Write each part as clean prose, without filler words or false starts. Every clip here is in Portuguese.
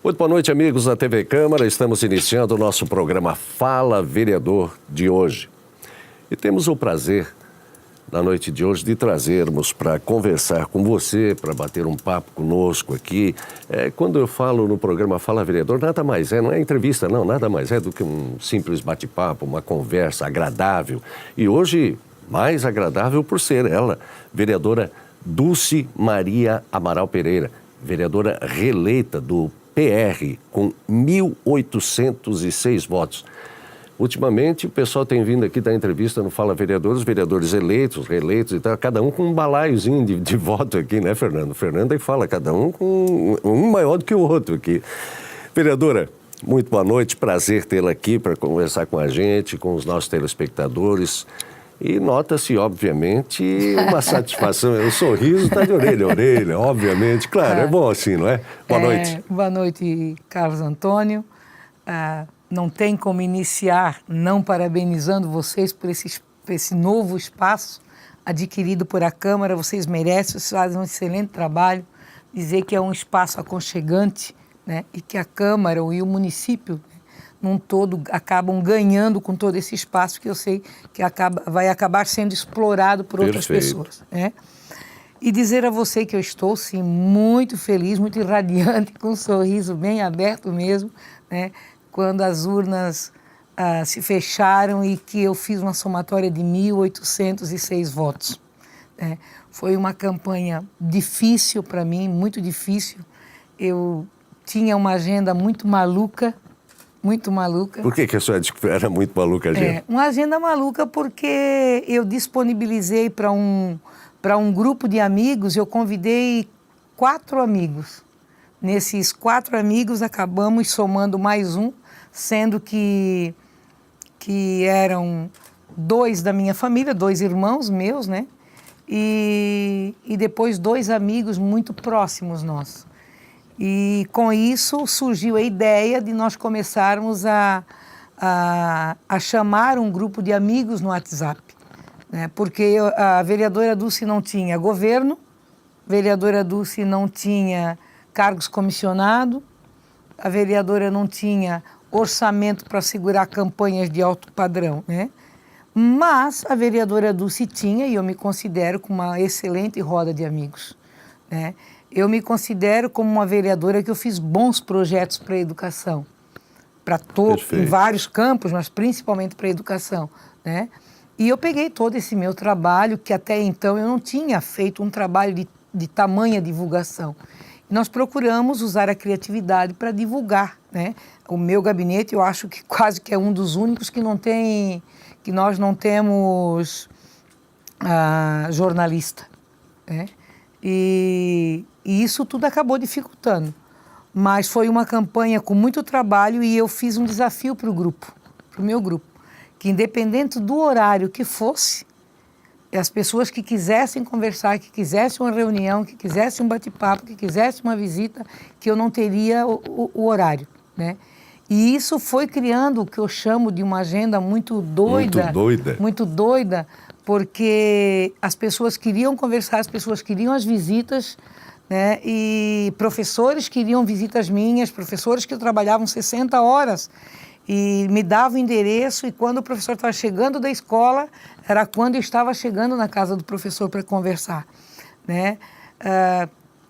Muito boa noite, amigos da TV Câmara. Estamos iniciando o nosso programa Fala Vereador de hoje. E temos o prazer, na noite de hoje, de trazermos para conversar com você, para bater um papo conosco aqui. Quando eu falo no programa Fala Vereador, nada mais não é entrevista, não, nada mais do que um simples bate-papo, uma conversa agradável. E hoje, mais agradável por ser ela, vereadora Dulce Maria Amaral Pereira, vereadora reeleita do PR, com 1.806 votos. Ultimamente, o pessoal tem vindo aqui dar entrevista no Fala Vereador, os vereadores eleitos, reeleitos e tal, cada um com um balaiozinho de voto aqui, né, Fernando? Fernando é que fala, cada um com um maior do que o outro aqui. Vereadora, muito boa noite, prazer tê-la aqui para conversar com a gente, com os nossos telespectadores. E nota-se, obviamente, uma satisfação. O sorriso está de orelha a orelha, obviamente. Claro, é bom assim, não é? Boa noite. Boa noite, Carlos Antônio. Não tem como iniciar não parabenizando vocês por esse novo espaço adquirido por a Câmara. Vocês merecem, vocês fazem um excelente trabalho. Dizer que é um espaço aconchegante, né? E que a Câmara e o município num todo, acabam ganhando com todo esse espaço que eu sei que vai acabar sendo explorado por outras pessoas. Né? E dizer a você que eu estou, sim, muito feliz, muito irradiante, com um sorriso bem aberto mesmo, né? Quando as urnas se fecharam e que eu fiz uma somatória de 1.806 votos. Né? Foi uma campanha difícil para mim, muito difícil. Eu tinha uma agenda muito maluca. Muito maluca. Por que a senhora disse que era muito maluca a agenda? Uma agenda maluca porque eu disponibilizei para um grupo de amigos, eu convidei 4 amigos. Nesses 4 amigos acabamos somando mais um, sendo que eram 2 da minha família, 2 irmãos meus, né? E depois 2 amigos muito próximos nossos. E com isso surgiu a ideia de nós começarmos a chamar um grupo de amigos no WhatsApp. Né? Porque a vereadora Dulce não tinha governo, a vereadora Dulce não tinha cargos comissionados, a vereadora não tinha orçamento para segurar campanhas de alto padrão. Né? Mas a vereadora Dulce tinha, e eu me considero com uma excelente roda de amigos. Né? Eu me considero como uma vereadora que eu fiz bons projetos para a educação, em vários campos, mas principalmente para a educação, né? E eu peguei todo esse meu trabalho, que até então eu não tinha feito um trabalho de tamanha divulgação. E nós procuramos usar a criatividade para divulgar, né? O meu gabinete, eu acho que quase que é um dos únicos que nós não temos jornalista, né? E isso tudo acabou dificultando. Mas foi uma campanha com muito trabalho e eu fiz um desafio para o meu grupo, que independente do horário que fosse, as pessoas que quisessem conversar, que quisessem uma reunião, que quisessem um bate-papo, que quisessem uma visita, que eu não teria o horário, né? E isso foi criando o que eu chamo de uma agenda muito doida. Muito doida, porque as pessoas queriam conversar, as pessoas queriam as visitas, né? E professores queriam visitas minhas, professores que trabalhavam 60 horas e me davam o endereço, e quando o professor estava chegando da escola, era quando eu estava chegando na casa do professor para conversar. Né?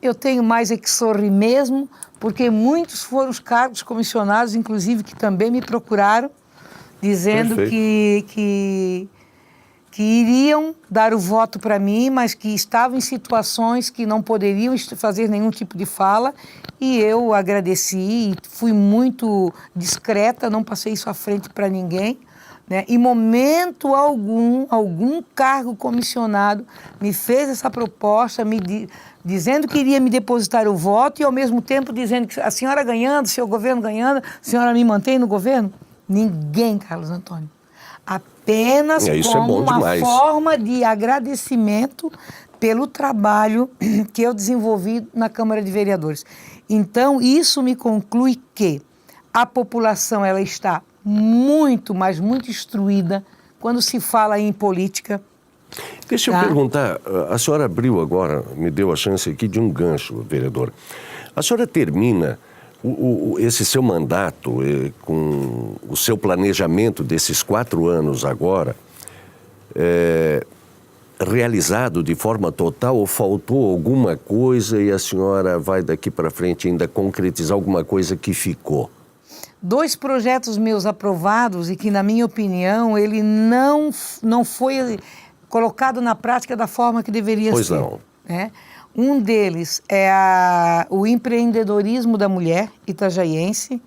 Eu tenho mais é que sorrir mesmo, porque muitos foram os cargos comissionados, inclusive, que também me procuraram, dizendo que iriam dar o voto para mim, mas que estavam em situações que não poderiam fazer nenhum tipo de fala, e eu agradeci e fui muito discreta, não passei isso à frente para ninguém. Né? Em momento algum cargo comissionado me fez essa proposta, dizendo que iria me depositar o voto e, ao mesmo tempo, dizendo que a senhora ganhando, seu governo ganhando, a senhora me mantém no governo? Ninguém, Carlos Antônio. Apenas como uma forma de agradecimento pelo trabalho que eu desenvolvi na Câmara de Vereadores. Então, isso me conclui que a população ela está muito, mas muito instruída quando se fala em política. Deixa eu perguntar, a senhora abriu agora, me deu a chance aqui de um gancho, vereadora. A senhora termina Esse seu mandato, com o seu planejamento desses 4 anos agora, realizado de forma total ou faltou alguma coisa e a senhora vai daqui para frente ainda concretizar alguma coisa que ficou? 2 projetos meus aprovados e que, na minha opinião, ele não foi colocado na prática da forma que deveria Pois ser. não. Né? Um deles é o empreendedorismo da mulher itajaiense.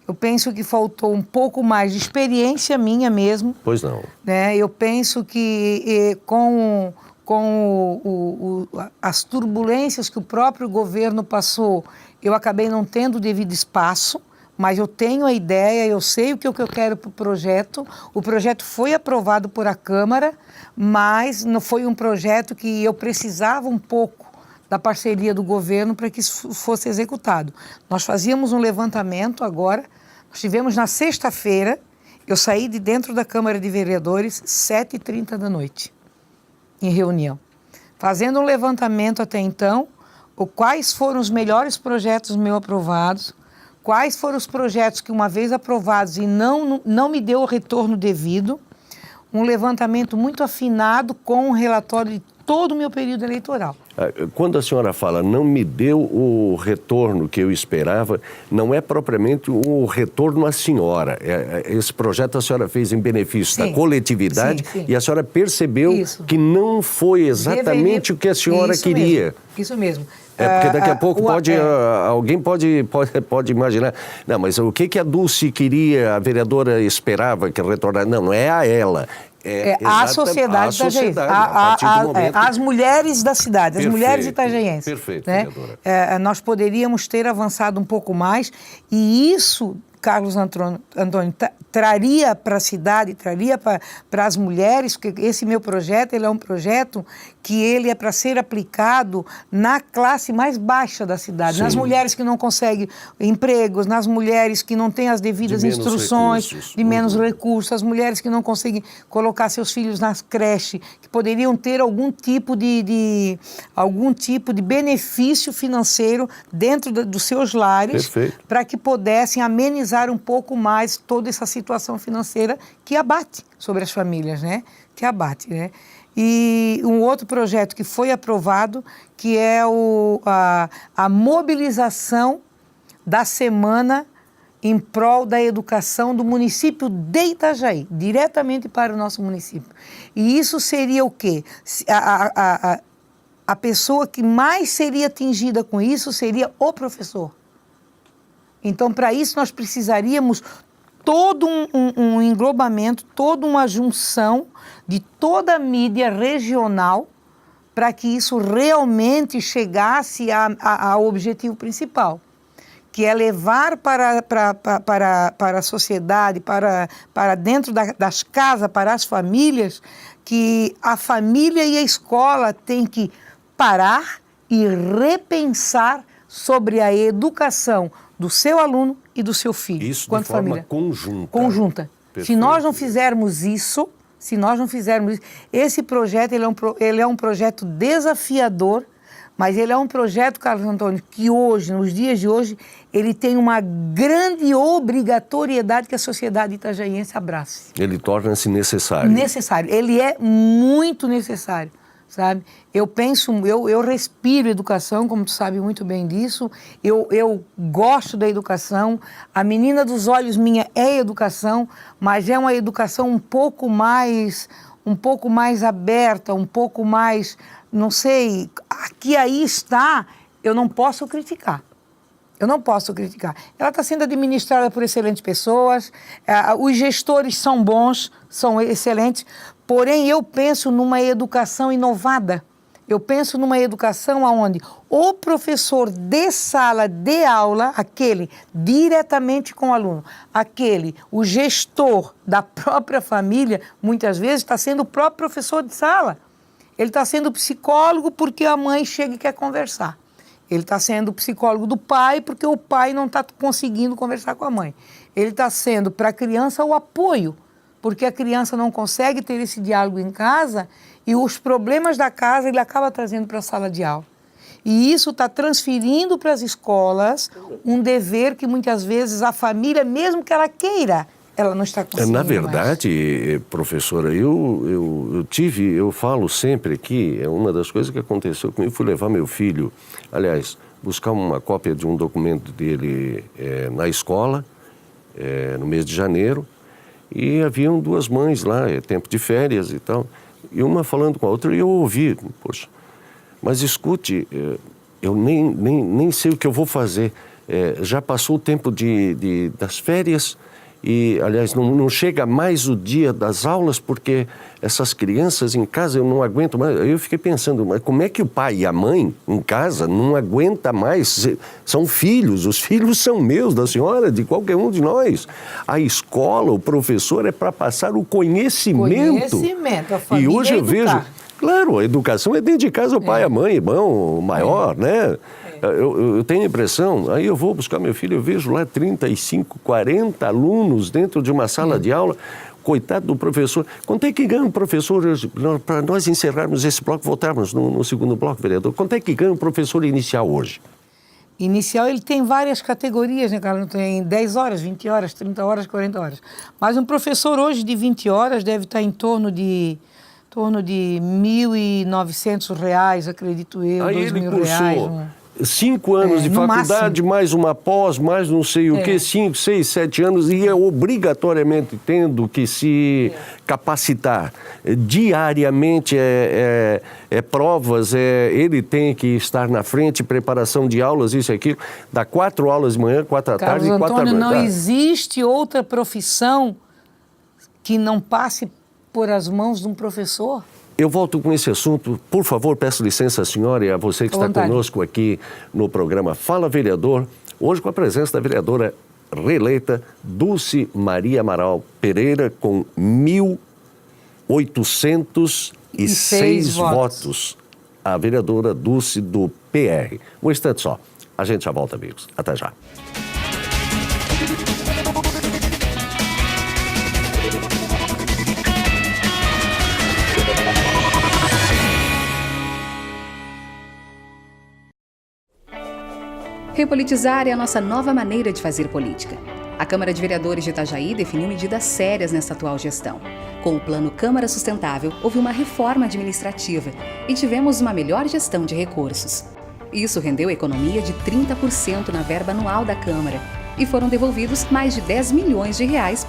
Eu penso que faltou um pouco mais de experiência minha mesmo. Pois não. Né? Eu penso que com as turbulências que o próprio governo passou, eu acabei não tendo o devido espaço, mas eu tenho a ideia, eu sei o que eu quero para o projeto. O projeto foi aprovado por a Câmara, mas não foi um projeto que eu precisava um pouco da parceria do governo para que isso fosse executado. Nós fazíamos um levantamento agora, nós tivemos na sexta-feira, eu saí de dentro da Câmara de Vereadores 7h30 da noite, em reunião, fazendo um levantamento até então, quais foram os melhores projetos meus aprovados, quais foram os projetos que, uma vez aprovados e não me deu o retorno devido, um levantamento muito afinado com o relatório de todo o meu período eleitoral. Quando a senhora fala não me deu o retorno que eu esperava, não é propriamente o retorno à senhora. Esse projeto a senhora fez em benefício da coletividade e a senhora percebeu que não foi exatamente o que a senhora queria. Isso mesmo. Porque daqui a pouco alguém pode imaginar, não, mas o que a Dulce queria, a vereadora esperava que retornasse? Não é a ela. A sociedade itagaiense, as mulheres da cidade, as mulheres itagaienses. Perfeito, né? vereadora. Nós poderíamos ter avançado um pouco mais e isso, Carlos Antônio, traria para a cidade, traria para as mulheres, porque esse meu projeto, ele é um projeto que ele é para ser aplicado na classe mais baixa da cidade, nas mulheres que não conseguem empregos, nas mulheres que não têm as devidas instruções, de menos recursos, as mulheres que não conseguem colocar seus filhos nas creches, que poderiam ter algum tipo de benefício financeiro dentro dos seus lares, para que pudessem amenizar um pouco mais toda essa situação financeira que abate sobre as famílias, né? Que abate, né? E um outro projeto que foi aprovado, que é a mobilização da semana em prol da educação do município de Itajaí, diretamente para o nosso município. E isso seria o quê? A pessoa que mais seria atingida com isso seria o professor. Então, para isso, nós precisaríamos todo um englobamento, toda uma junção de toda a mídia regional para que isso realmente chegasse ao objetivo principal, que é levar para a sociedade, para dentro das casas, para as famílias, que a família e a escola têm que parar e repensar sobre a educação do seu aluno e do seu filho. Isso de forma conjunta. Se nós não fizermos isso, esse projeto ele é um projeto desafiador, mas ele é um projeto, Carlos Antônio, que hoje, nos dias de hoje, ele tem uma grande obrigatoriedade que a sociedade itajaiense abrace. Ele torna-se necessário. Necessário. Ele é muito necessário. Sabe? Eu penso, eu respiro educação, como tu sabe muito bem disso, eu gosto da educação, a menina dos olhos minha é educação, mas é uma educação um pouco mais aberta, um pouco mais, não sei, aqui aí está, eu não posso criticar. Ela está sendo administrada por excelentes pessoas, os gestores são bons, são excelentes, porém eu penso numa educação inovada. Eu penso numa educação onde o professor de sala de aula, aquele diretamente com o aluno, o gestor da própria família, muitas vezes está sendo o próprio professor de sala. Ele está sendo psicólogo porque a mãe chega e quer conversar. Ele está sendo psicólogo do pai porque o pai não está conseguindo conversar com a mãe. Ele está sendo para a criança o apoio, porque a criança não consegue ter esse diálogo em casa e os problemas da casa ele acaba trazendo para a sala de aula. E isso está transferindo para as escolas um dever que muitas vezes a família, mesmo que ela queira, ela não está conseguindo. Na verdade, professora, eu falo sempre aqui, é uma das coisas que aconteceu comigo, fui levar meu filho, aliás, buscar uma cópia de um documento dele na escola, no mês de janeiro, e haviam duas mães lá, tempo de férias e tal, e uma falando com a outra, e eu ouvi, poxa, mas escute, eu nem sei o que eu vou fazer, já passou o tempo das férias, e, aliás, não chega mais o dia das aulas, porque essas crianças em casa eu não aguento mais. Eu fiquei pensando, mas como é que o pai e a mãe em casa não aguenta mais? São filhos, os filhos são meus, da senhora, de qualquer um de nós. A escola, o professor é para passar o conhecimento. A família e hoje eu educar. vejo, claro, a educação é dentro de casa, o pai, a mãe, irmão, o maior, né? Eu tenho a impressão, aí eu vou buscar meu filho, eu vejo lá 35, 40 alunos dentro de uma sala de aula, coitado do professor. Quanto é que ganha o professor, para nós encerrarmos esse bloco, voltarmos no segundo bloco, vereador, quanto é que ganha o professor inicial hoje? Inicial, ele tem várias categorias, né, Carlos? Tem 10 horas, 20 horas, 30 horas, 40 horas. Mas um professor hoje de 20 horas deve estar em torno de R$ 1.900, acredito eu, aí R$ 2.000. Ele cursou 5 anos de faculdade, mais uma pós, mais não sei o quê, 5, 6, 7 anos, e é obrigatoriamente tendo que se capacitar. Diariamente provas, ele tem que estar na frente, preparação de aulas, isso e aquilo. Dá 4 aulas de manhã, 4 da tarde e 4 da noite. Antônio, não existe outra profissão que não passe por as mãos de um professor? Eu volto com esse assunto. Por favor, peço licença à senhora e a você que está conosco aqui no programa Fala Vereador. Hoje com a presença da vereadora reeleita Dulce Maria Amaral Pereira, com 1.806 votos. A vereadora Dulce do PR. Um instante só. A gente já volta, amigos. Até já. Repolitizar é a nossa nova maneira de fazer política. A Câmara de Vereadores de Itajaí definiu medidas sérias nessa atual gestão. Com o Plano Câmara Sustentável, houve uma reforma administrativa e tivemos uma melhor gestão de recursos. Isso rendeu economia de 30% na verba anual da Câmara e foram devolvidos mais de R$ 10 milhões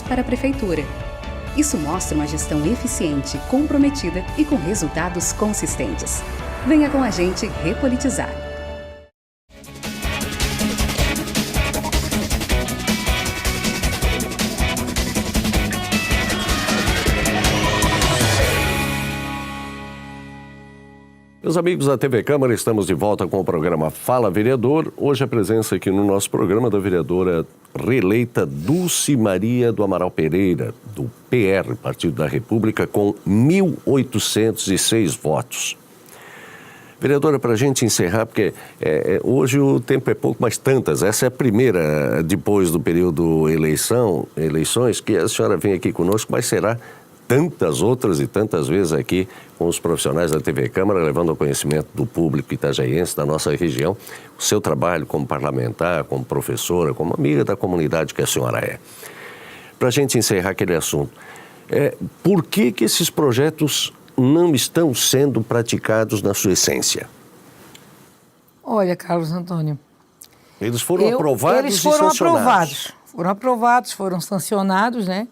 para a Prefeitura. Isso mostra uma gestão eficiente, comprometida e com resultados consistentes. Venha com a gente repolitizar. Meus amigos da TV Câmara, estamos de volta com o programa Fala Vereador. Hoje a presença aqui no nosso programa da vereadora reeleita Dulce Maria do Amaral Pereira, do PR, Partido da República, com 1.806 votos. Vereadora, para a gente encerrar, porque hoje o tempo é pouco, mas tantas. Essa é a primeira, depois do período eleições, que a senhora vem aqui conosco, mas será tantas outras e tantas vezes aqui com os profissionais da TV Câmara, levando ao conhecimento do público itajaiense, da nossa região, o seu trabalho como parlamentar, como professora, como amiga da comunidade que a senhora é. Para a gente encerrar aquele assunto, por que esses projetos não estão sendo praticados na essência? Olha, Carlos Antônio, eles foram aprovados e sancionados. Foram aprovados, foram sancionados, né?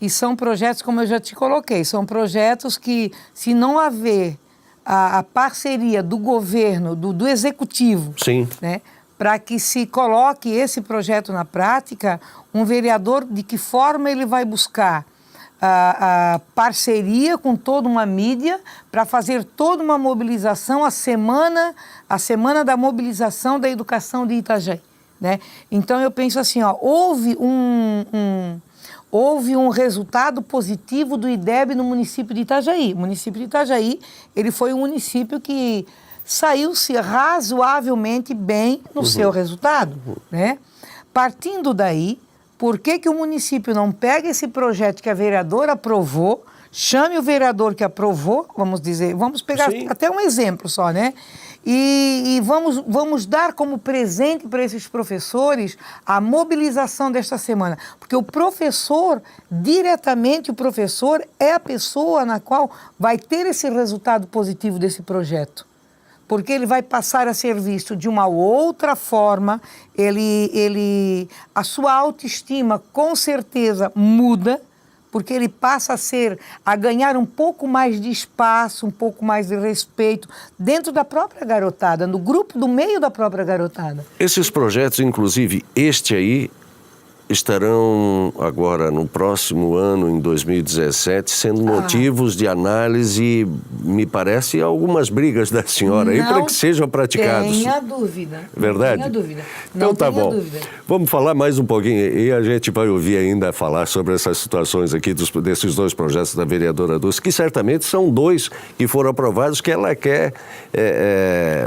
E são projetos, como eu já te coloquei, são projetos que, se não haver a parceria do governo, do executivo, sim, né, para que se coloque esse projeto na prática, um vereador, de que forma ele vai buscar a parceria com toda uma mídia para fazer toda uma mobilização, a semana da mobilização da educação de Itajaí, né? Então eu penso assim, houve um resultado positivo do IDEB no município de Itajaí. O município de Itajaí, ele foi um município que saiu-se razoavelmente bem no seu resultado, né? Partindo daí, por que o município não pega esse projeto que a vereadora aprovou, chame o vereador que aprovou, vamos dizer, vamos pegar Sim. até um exemplo só, né? E vamos dar como presente para esses professores a mobilização desta semana. Porque o professor, diretamente o professor, é a pessoa na qual vai ter esse resultado positivo desse projeto. Porque ele vai passar a ser visto de uma outra forma, a sua autoestima com certeza muda, porque ele passa a ganhar um pouco mais de espaço, um pouco mais de respeito dentro da própria garotada, no grupo, do meio da própria garotada. Esses projetos, inclusive este aí, estarão agora no próximo ano, em 2017, sendo motivos de análise, me parece, algumas brigas da senhora aí para que sejam praticados. Não tenha dúvida. Verdade? Não tenha dúvida. Então tá bom. Dúvida. Vamos falar mais um pouquinho e a gente vai ouvir ainda falar sobre essas situações aqui desses dois projetos da vereadora Dulce, que certamente são dois que foram aprovados que ela quer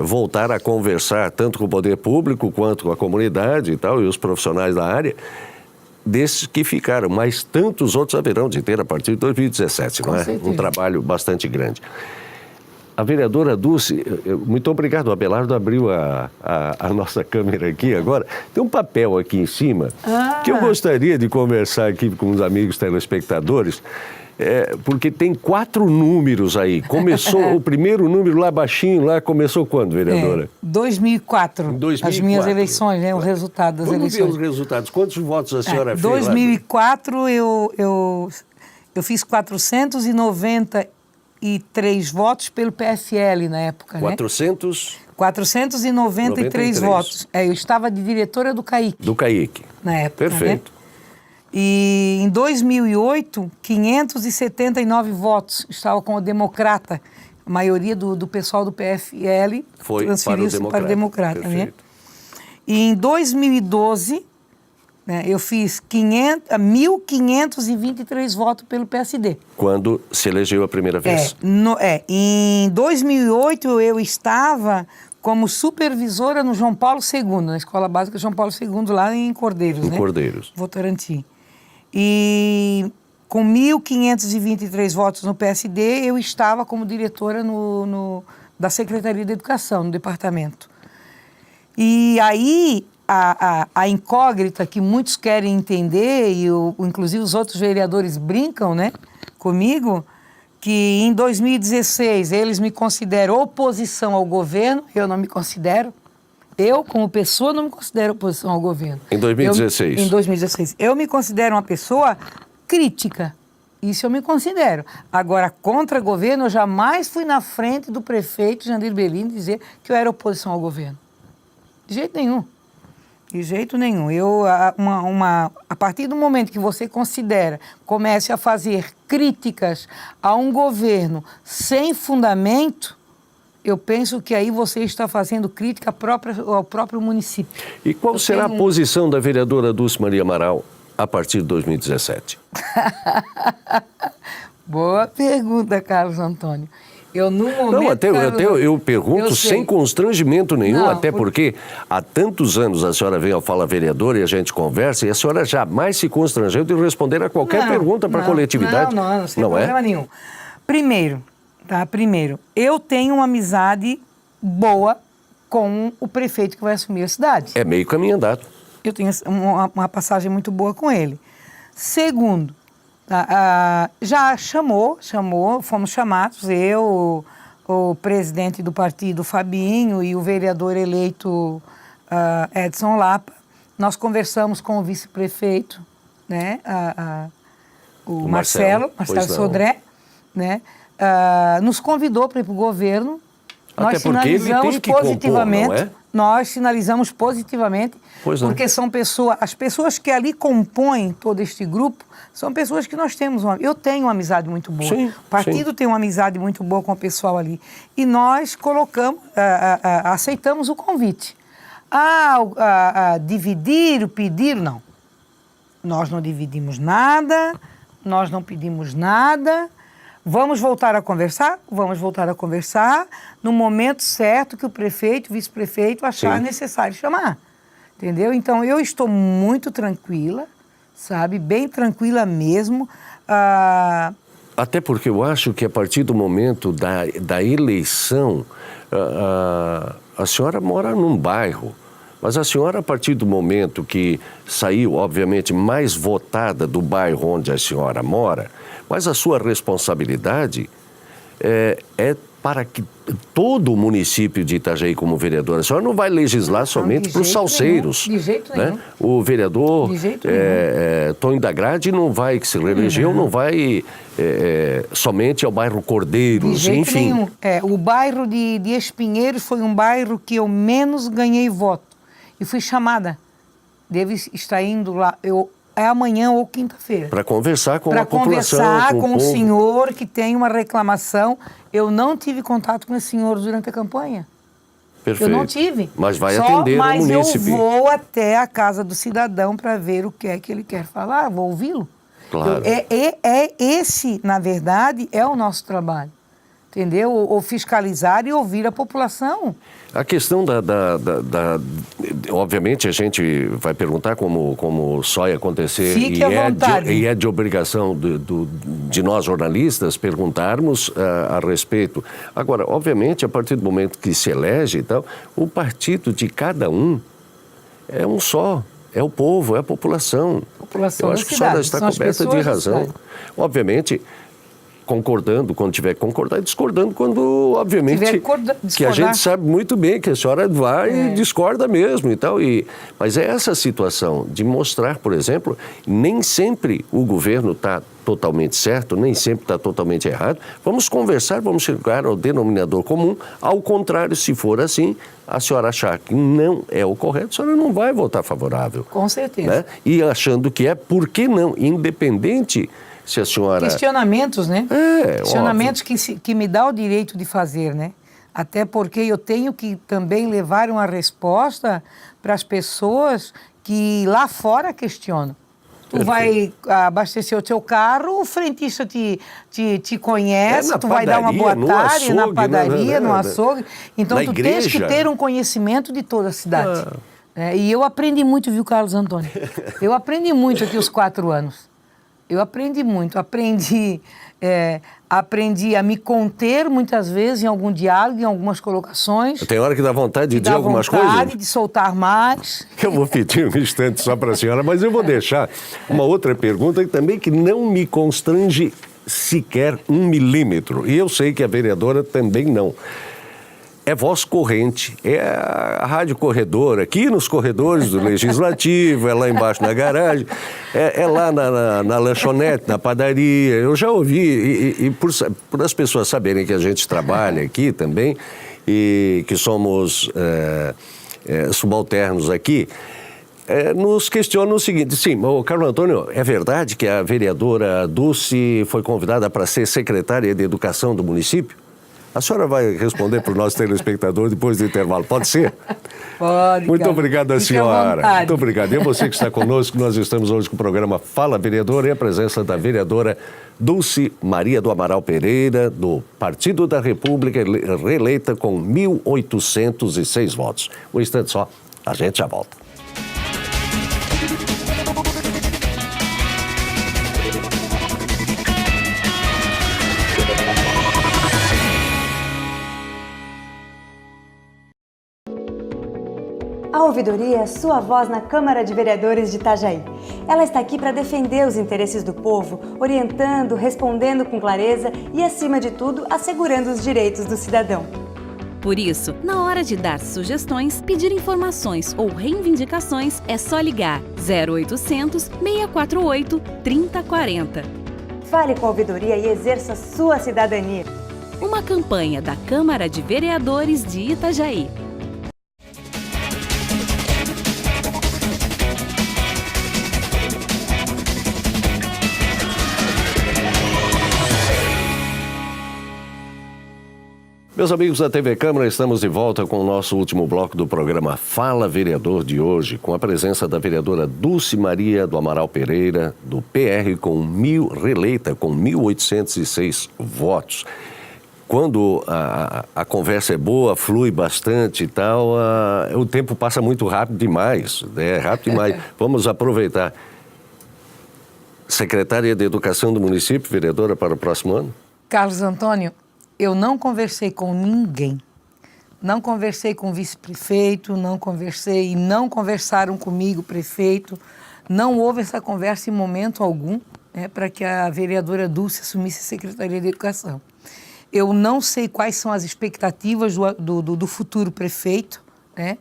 voltar a conversar tanto com o poder público quanto com a comunidade e tal, e os profissionais da área, desses que ficaram, mas tantos outros haverão de ter a partir de 2017, não é? Um trabalho bastante grande. A vereadora Dulce, muito obrigado, o Abelardo abriu a nossa câmera aqui agora. Tem um papel aqui em cima que eu gostaria de conversar aqui com os amigos telespectadores, porque tem 4 números aí. Começou o primeiro número lá baixinho, lá começou quando, vereadora? 2004. 2004. As minhas eleições, né? O resultado das eleições. Vamos ver os resultados. Quantos votos a senhora fez? Em 2004 eu fiz 493 votos pelo PFL na época, 493 votos. Eu estava de diretora do CAIC. Do CAIC. Na época, perfeito. Né? E em 2008, 579 votos. Estava com o Democrata. A maioria do pessoal do PFL transferiu-se para o Democrata. Né? E em 2012, né, eu fiz 1.523 votos pelo PSD. Quando se elegeu a primeira vez? Em 2008, eu estava como supervisora no João Paulo II, na Escola Básica João Paulo II, lá em Cordeiros. Cordeiros. Votorantim. E com 1.523 votos no PSD, eu estava como diretora da Secretaria de Educação, no departamento. E aí, a incógnita que muitos querem entender, e inclusive os outros vereadores brincam, né, comigo, que em 2016 eles me consideram oposição ao governo, eu não me considero. Eu, como pessoa, não me considero oposição ao governo. Em 2016? Em 2016. Eu me considero uma pessoa crítica. Isso eu me considero. Agora, contra governo, eu jamais fui na frente do prefeito Jandir Bellini dizer que eu era oposição ao governo. De jeito nenhum. De jeito nenhum. A partir do momento que você comece a fazer críticas a um governo sem fundamento, eu penso que aí você está fazendo crítica ao próprio município. E qual será a posição da vereadora Dulce Maria Amaral a partir de 2017? Boa pergunta, Carlos Antônio. Eu pergunto sem constrangimento nenhum, porque há tantos anos a senhora vem ao Fala Vereador e a gente conversa e a senhora jamais se constrangeu de responder a qualquer pergunta para a coletividade. Não, sem problema nenhum. Primeiro, eu tenho uma amizade boa com o prefeito que vai assumir a cidade. É meio caminho andado. Eu tenho uma passagem muito boa com ele. Segundo, já fomos chamados, eu, o presidente do partido, Fabinho, e o vereador eleito Edson Lapa. Nós conversamos com o vice-prefeito, né, o Marcelo Sodré, né, nos convidou para ir para o governo. Nós sinalizamos positivamente. Compor, não é? Nós sinalizamos positivamente, porque as pessoas que ali compõem todo este grupo são pessoas que nós temos. Eu tenho uma amizade muito boa. Sim, o partido tem uma amizade muito boa com o pessoal ali. E nós aceitamos o convite. Dividir, pedir, não. Nós não dividimos nada, nós não pedimos nada. Vamos voltar a conversar? Vamos voltar a conversar no momento certo que o prefeito, o vice-prefeito achar necessário chamar. Entendeu? Então, eu estou muito tranquila, sabe? Bem tranquila mesmo. Até porque eu acho que a partir do momento da eleição, a senhora mora num bairro, mas a senhora, a partir do momento que saiu, obviamente, mais votada do bairro onde a senhora mora, mas a sua responsabilidade é para que todo o município de Itajaí, como vereadora, a senhora não vai legislar somente para os salseiros. De jeito nenhum. Né? O vereador Tonho da Grade não vai, que se reelegeu, não vai somente ao bairro Cordeiros, de jeito enfim. Nenhum. O bairro de Espinheiros foi um bairro que eu menos ganhei voto. E fui chamada. Devo estar indo lá. É amanhã ou quinta-feira. Para conversar com a população. Para conversar com o senhor que tem uma reclamação. Eu não tive contato com esse senhor durante a campanha. Perfeito. Eu não tive. Mas vai atender o munícipe. Mas eu vou até a casa do cidadão para ver o que é que ele quer falar. Vou ouvi-lo. Claro. Esse, na verdade, é o nosso trabalho. Entendeu? O fiscalizar e ouvir a população. A questão obviamente a gente vai perguntar como só ia acontecer. Fique à vontade. E é de obrigação de nós jornalistas perguntarmos a respeito. Agora, obviamente, a partir do momento que se elege e tal, o partido de cada um é um só. É o povo, é a população. População Eu da acho que a cidade. senhora está coberta de razão. Obviamente, concordando quando tiver que concordar e discordando quando, obviamente, que a gente sabe muito bem que a senhora vai e discorda mesmo e tal. Mas é essa situação de mostrar, por exemplo, nem sempre o governo está totalmente certo, nem sempre está totalmente errado. Vamos conversar, vamos chegar ao denominador comum. Ao contrário, se for assim, a senhora achar que não é o correto, a senhora não vai votar favorável. Com certeza. Né? E achando que é, por que não? Independente se a senhora... Questionamentos, né? Questionamentos óbvio. que me dá o direito de fazer, né? Até porque eu tenho que também levar uma resposta para as pessoas que lá fora questionam. Tu vai abastecer o teu carro, o frentista te conhece, tu vai dar uma boa tarde na padaria, no açougue. Então tu tens que ter um conhecimento de toda a cidade. E eu aprendi muito, viu, Carlos Antônio? Eu aprendi muito aqui os 4 anos. Eu aprendi muito, aprendi a me conter muitas vezes em algum diálogo, em algumas colocações. Tem hora que dá vontade de dizer algumas coisas? Dá vontade de soltar mais. Eu vou pedir um instante só para a senhora, mas eu vou deixar uma outra pergunta que não me constrange sequer 1 milímetro. E eu sei que a vereadora também não. É voz corrente, é a rádio corredor, aqui nos corredores do Legislativo, é lá embaixo na garagem, é lá na lanchonete, na padaria. Eu já ouvi, e por as pessoas saberem que a gente trabalha aqui também, e que somos subalternos aqui, nos questionam o seguinte: sim, Carlos Antônio, é verdade que a vereadora Dulce foi convidada para ser secretária de Educação do município? A senhora vai responder para o nosso telespectador depois do intervalo, pode ser? Pode. Muito obrigado a senhora. Muito obrigado. E a você que está conosco, nós estamos hoje com o programa Fala Vereadora e a presença da vereadora Dulce Maria do Amaral Pereira, do Partido da República, reeleita com 1.806 votos. Um instante só, a gente já volta. A ouvidoria é sua voz na Câmara de Vereadores de Itajaí. Ela está aqui para defender os interesses do povo, orientando, respondendo com clareza e, acima de tudo, assegurando os direitos do cidadão. Por isso, na hora de dar sugestões, pedir informações ou reivindicações, é só ligar 0800 648 3040. Fale com a ouvidoria e exerça sua cidadania. Uma campanha da Câmara de Vereadores de Itajaí. Meus amigos da TV Câmara, estamos de volta com o nosso último bloco do programa Fala Vereador de hoje, com a presença da vereadora Dulce Maria do Amaral Pereira, do PR, reeleita com 1.806 votos. Quando a conversa é boa, flui bastante e tal, o tempo passa muito rápido demais, rápido demais. Vamos aproveitar. secretária de Educação do município, vereadora, para o próximo ano? Carlos Antônio, eu não conversei com ninguém. Não conversei com o vice-prefeito, não conversei e não conversaram comigo, prefeito. Não houve essa conversa em momento algum, né, para que a vereadora Dulce assumisse a Secretaria de Educação. Eu não sei quais são as expectativas do futuro prefeito, né?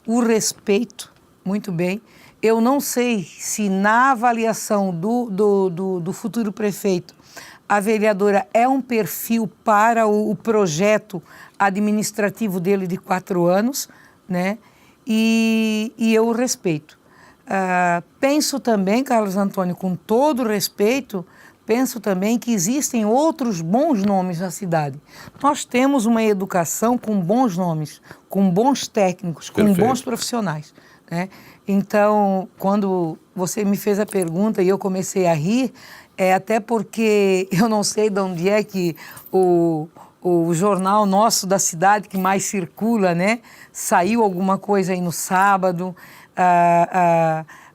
O respeito, muito bem. Eu não sei se na avaliação do futuro prefeito a vereadora é um perfil para o projeto administrativo dele de 4 anos, né? E eu o respeito. Penso também, Carlos Antônio, com todo respeito, penso também que existem outros bons nomes na cidade. Nós temos uma educação com bons nomes, com bons técnicos, com bons profissionais, né? Então, quando você me fez a pergunta e eu comecei a rir, até porque eu não sei de onde é que o jornal nosso da cidade que mais circula, né? Saiu alguma coisa aí no sábado,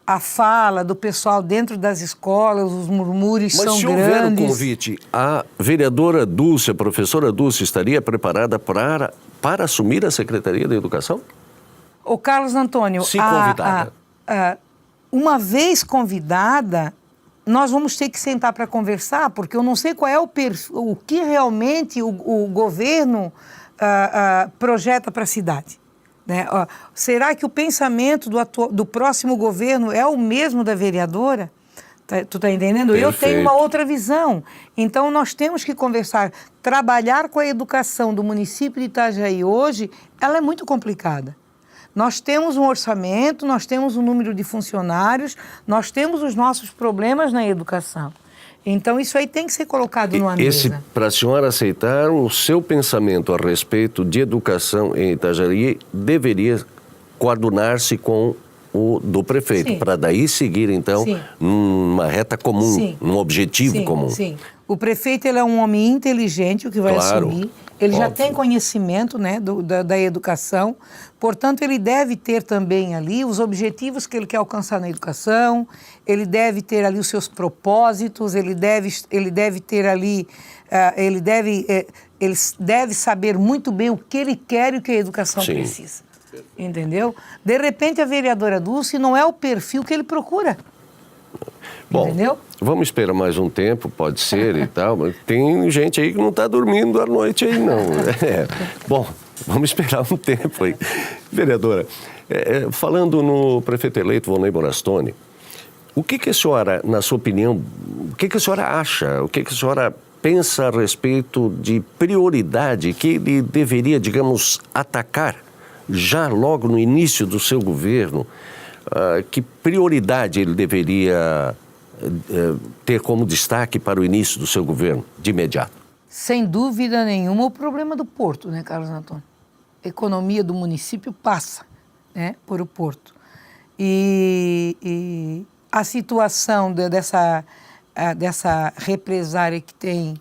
a fala do pessoal dentro das escolas, os murmúrios são grandes. Mas se houver um convite, a vereadora Dulce, a professora Dulce, estaria preparada para assumir a Secretaria da Educação? Ô Carlos Antônio, se convidada. Uma vez convidada, nós vamos ter que sentar para conversar, porque eu não sei qual é o que realmente o governo projeta para a cidade. Né? Será que o pensamento do próximo governo é o mesmo da vereadora? Tu está entendendo? Perfeito. Eu tenho uma outra visão. Então, nós temos que conversar. Trabalhar com a educação do município de Itajaí hoje, ela é muito complicada. Nós temos um orçamento, nós temos um número de funcionários, nós temos os nossos problemas na educação. Então, isso aí tem que ser colocado numa mesa. Para a senhora aceitar, o seu pensamento a respeito de educação em Itajaí deveria coadunar-se com o do prefeito, para daí seguir, então, numa reta comum, num objetivo comum. Sim. O prefeito, ele é um homem inteligente, o que vai assumir. Ele já tem conhecimento, né, da educação, portanto, ele deve ter também ali os objetivos que ele quer alcançar na educação, ele deve ter ali os seus propósitos, ele deve ter ali, ele deve saber muito bem o que ele quer e o que a educação precisa. Entendeu? De repente, a vereadora Dulce não é o perfil que ele procura. Bom, entendeu? Vamos esperar mais um tempo, pode ser e tal, mas tem gente aí que não está dormindo à noite aí, não. Bom, vamos esperar um tempo aí. Vereadora, falando no prefeito eleito, Volney Morastone, o que a senhora, na sua opinião, o que a senhora acha, o que a senhora pensa a respeito de prioridade que ele deveria, digamos, atacar já logo no início do seu governo? Que prioridade ele deveria ter como destaque para o início do seu governo, de imediato? Sem dúvida nenhuma, o problema do porto, né, Carlos Antônio? A economia do município passa, né, por o porto. E a situação dessa represária que tem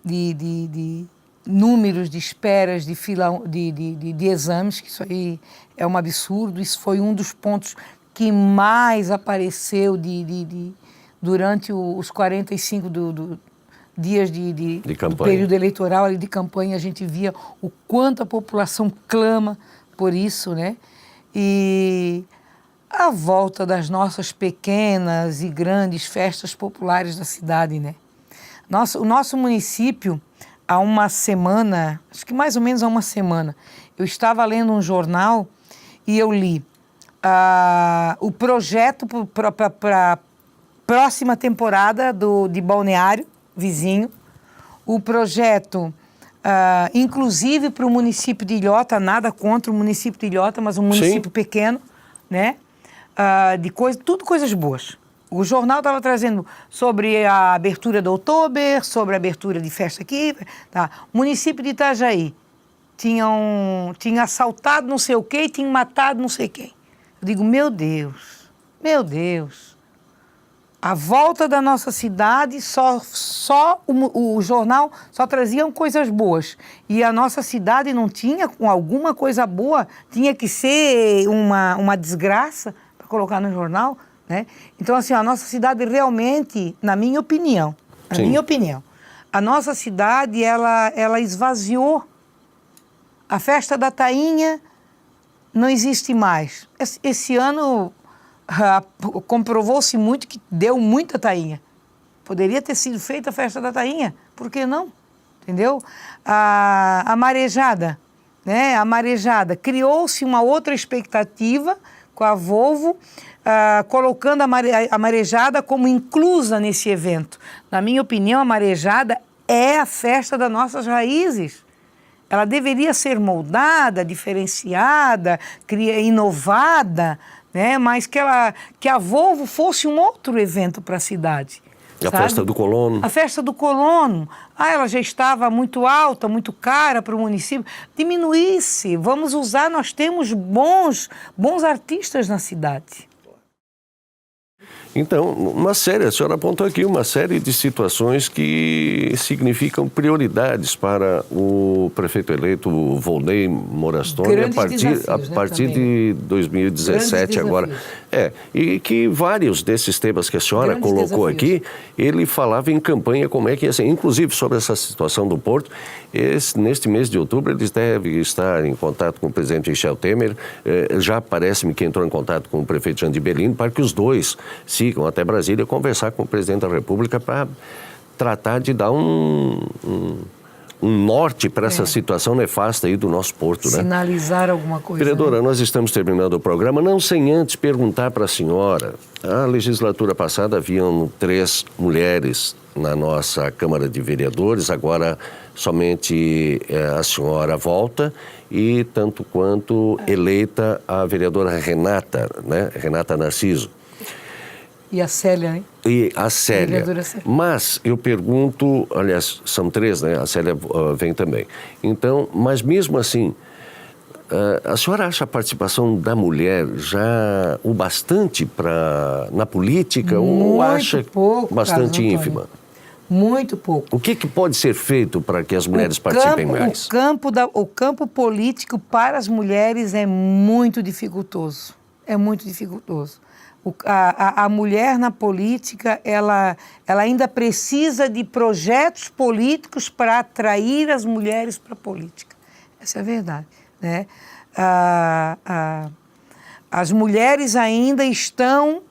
de números de esperas de fila de exames, que isso aí é um absurdo, isso foi um dos pontos que mais apareceu durante os 45 dias de do período eleitoral ali de campanha. A gente via o quanto a população clama por isso, né? E a volta das nossas pequenas e grandes festas populares da cidade, né? O nosso município, há uma semana, acho que mais ou menos há uma semana, eu estava lendo um jornal e eu li o projeto para a próxima temporada de Balneário Vizinho, o projeto, inclusive para o município de Ilhota, nada contra o município de Ilhota, mas um município pequeno, né? Tudo coisas boas. O jornal estava trazendo sobre a abertura do Outubro, sobre a abertura de festa aqui. Tá? O município de Itajaí tinha assaltado não sei o quê e tinha matado não sei quem. Eu digo, meu Deus, a volta da nossa cidade, o jornal só trazia coisas boas. E a nossa cidade não tinha, com alguma coisa boa, tinha que ser uma desgraça para colocar no jornal. né? Então, assim, a nossa cidade realmente, na minha opinião, a nossa cidade, ela esvaziou. A festa da tainha não existe mais. Esse ano comprovou-se muito que deu muita tainha. Poderia ter sido feita a festa da tainha, por que não? Entendeu? A marejada, né? A marejada, criou-se uma outra expectativa com a Volvo, colocando a marejada como inclusa nesse evento. Na minha opinião, a marejada é a festa das nossas raízes. Ela deveria ser moldada, diferenciada, inovada, né? Mas que a Volvo fosse um outro evento para a cidade. A festa do colono. A festa do colono. Ela já estava muito alta, muito cara para o município. Diminuísse, vamos usar, nós temos bons artistas na cidade. Então, a senhora apontou aqui uma série de situações que significam prioridades para o prefeito eleito Volney Morastone a partir de 2017 agora. E que vários desses temas que a senhora colocou aqui, ele falava em campanha como é que ia ser, inclusive sobre essa situação do Porto. Neste mês de outubro, eles devem estar em contato com o presidente Michel Temer, já parece-me que entrou em contato com o prefeito Jandir Bellini, para que os dois sigam até Brasília conversar com o presidente da República para tratar de dar um norte para essa situação nefasta aí do nosso porto, né? Sinalizar alguma coisa. Vereadora, nós estamos terminando o programa, não sem antes perguntar para a senhora. A legislatura passada haviam 3 mulheres na nossa Câmara de Vereadores, agora somente a senhora volta e tanto quanto eleita a vereadora Renata, né? Renata Narciso. E a Célia, né? E a Célia. Mas eu pergunto, aliás, são 3, né? A Célia vem também. Então, mas mesmo assim, a senhora acha a participação da mulher já o bastante na política ou acha pouco, bastante ínfima? Muito pouco. O que pode ser feito para que as mulheres participem mais? O campo político para as mulheres é muito dificultoso. É muito dificultoso. A mulher na política, ela ainda precisa de projetos políticos para atrair as mulheres para a política. Essa é a verdade, né? As mulheres ainda estão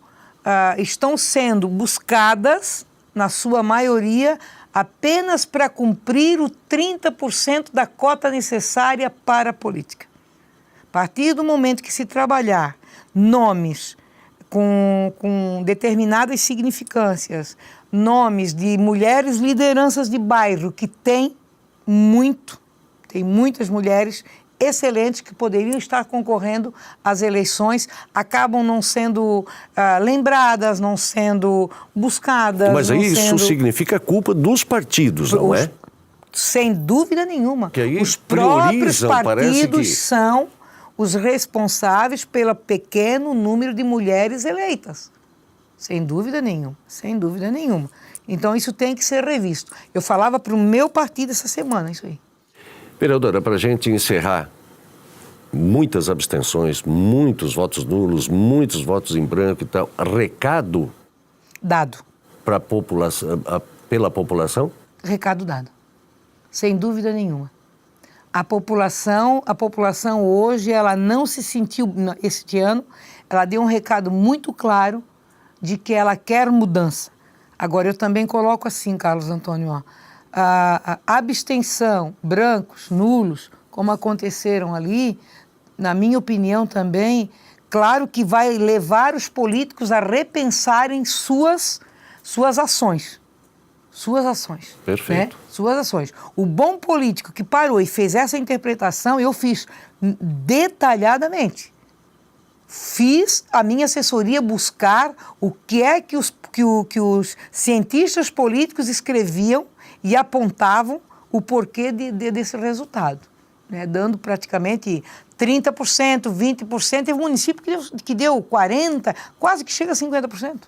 sendo buscadas, na sua maioria, apenas para cumprir o 30% da cota necessária para a política. A partir do momento que se trabalhar nomes com determinadas significâncias, nomes de mulheres lideranças de bairro que tem muitas mulheres excelentes que poderiam estar concorrendo às eleições, acabam não sendo lembradas, não sendo buscadas. Mas aí isso significa culpa dos partidos, não é? Sem dúvida nenhuma. Que aí os próprios partidos que são os responsáveis pelo pequeno número de mulheres eleitas. Sem dúvida nenhuma, sem dúvida nenhuma. Então, isso tem que ser revisto. Eu falava para o meu partido essa semana, isso aí. Vereadora, para a gente encerrar, muitas abstenções, muitos votos nulos, muitos votos em branco e tal. Recado? Dado. Para a população, pela população? Recado dado. Sem dúvida nenhuma. A população hoje, ela não se sentiu, este ano, ela deu um recado muito claro de que ela quer mudança. Agora, eu também coloco assim, Carlos Antônio, a abstenção, brancos, nulos, como aconteceram ali, na minha opinião também, claro que vai levar os políticos a repensarem suas ações. Suas ações. Perfeito. Né? Suas ações. O bom político que parou e fez essa interpretação, eu fiz detalhadamente. Fiz a minha assessoria buscar o que é que os cientistas políticos escreviam e apontavam o porquê desse resultado. Né? Dando praticamente 30%, 20%, teve um município que deu 40%, quase que chega a 50%.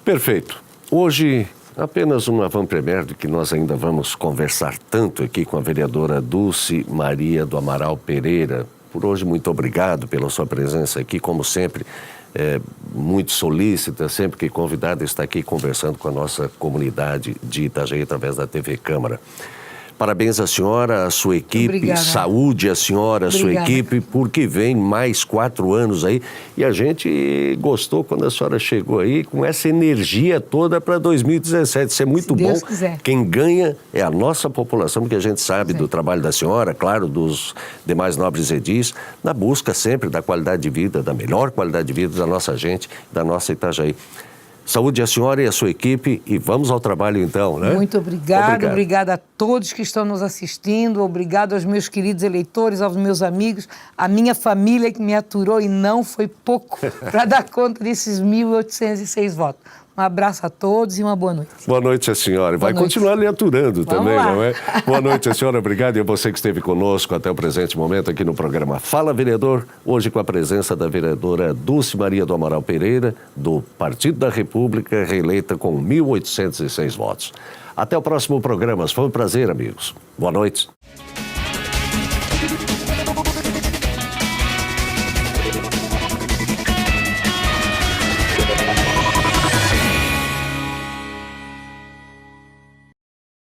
Perfeito. Hoje, apenas uma avant-première de que nós ainda vamos conversar tanto aqui com a vereadora Dulce Maria do Amaral Pereira. Por hoje, muito obrigado pela sua presença aqui, como sempre, muito solícita, sempre que convidada, está aqui conversando com a nossa comunidade de Itajaí através da TV Câmara. Parabéns à senhora, à sua equipe, Obrigada. Saúde à senhora, à sua Obrigada. equipe, porque vem mais 4 anos aí. E a gente gostou quando a senhora chegou aí com essa energia toda para 2017. Isso é muito Se bom. Deus quiser. Quem ganha é a nossa população, porque a gente sabe do trabalho da senhora, claro, dos demais nobres edis, na busca sempre da qualidade de vida, da melhor qualidade de vida da nossa gente, da nossa Itajaí. Saúde à senhora e à sua equipe e vamos ao trabalho então, né? Muito obrigado. Obrigada a todos que estão nos assistindo, obrigado aos meus queridos eleitores, aos meus amigos, à minha família que me aturou e não foi pouco para dar conta desses 1.806 votos. Um abraço a todos e uma boa noite. Boa noite, a senhora. Vai continuar lhe aturando também, lá. não é? Boa noite, a senhora. Obrigado. E a você que esteve conosco até o presente momento aqui no programa Fala Vereador, hoje com a presença da vereadora Dulce Maria do Amaral Pereira, do Partido da República, reeleita com 1.806 votos. Até o próximo programa. Foi um prazer, amigos. Boa noite.